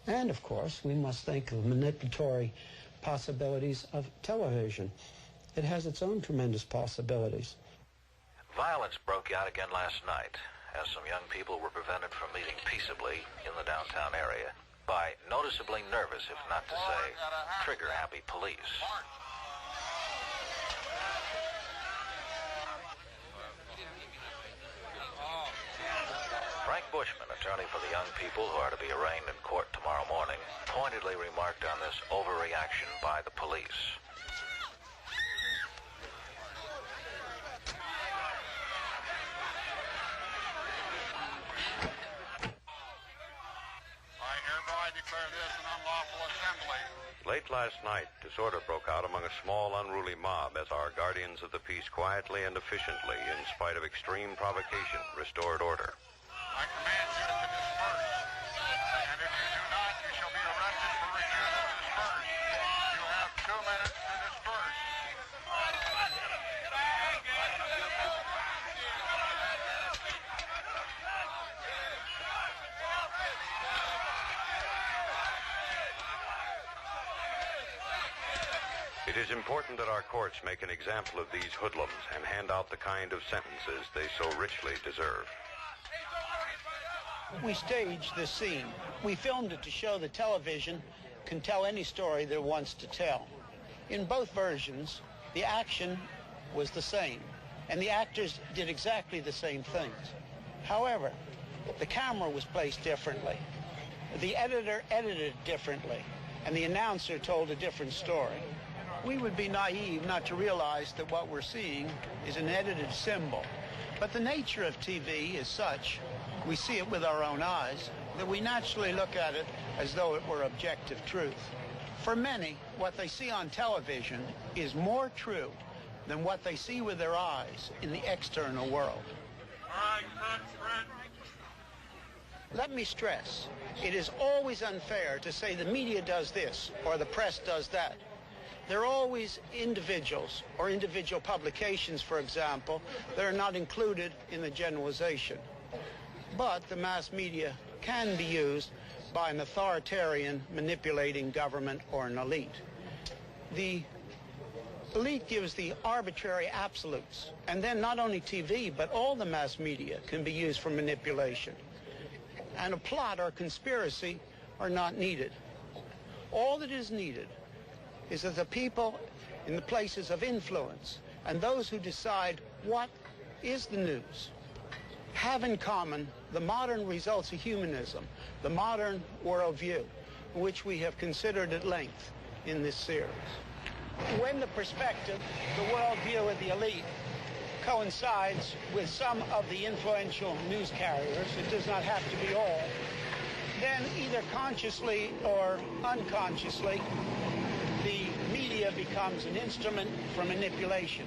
And, of course, we must think of manipulatory possibilities of television. It has its own tremendous possibilities. Violence broke out again last night as some young people were prevented from meeting peaceably in the downtown area by noticeably nervous, if not to say trigger-happy police. Frank Bushman, attorney for the young people who are to be arraigned in court tomorrow morning, pointedly remarked on this overreaction by the police. I hereby declare this an unlawful assembly. Late last night, disorder broke out among a small, unruly mob as our guardians of the peace quietly and efficiently, in spite of extreme provocation, restored order. I command you to disperse, and if you do not, you shall be arrested for refusal to disperse. You have 2 minutes to disperse. It is important that our courts make an example of these hoodlums and hand out the kind of sentences they so richly deserve. We staged this scene. We filmed it to show that television can tell any story that it wants to tell. In both versions, the action was the same, and the actors did exactly the same things. However, the camera was placed differently. The editor edited differently, and the announcer told a different story. We would be naive not to realize that what we're seeing is an edited symbol. But the nature of TV is such, we see it with our own eyes, that we naturally look at it as though it were objective truth. For many, what they see on television is more true than what they see with their eyes in the external world. All right, front. Let me stress, it is always unfair to say the media does this or the press does that. There are always individuals or individual publications, for example, that are not included in the generalization. But the mass media can be used by an authoritarian manipulating government or an elite. The elite gives the arbitrary absolutes, and then not only TV, but all the mass media can be used for manipulation. And a plot or conspiracy are not needed. All that is needed is that the people in the places of influence and those who decide what is the news have in common the modern results of humanism, the modern worldview, which we have considered at length in this series. When the perspective, the worldview of the elite coincides with some of the influential news carriers, it does not have to be all, then either consciously or unconsciously, the media becomes an instrument for manipulation.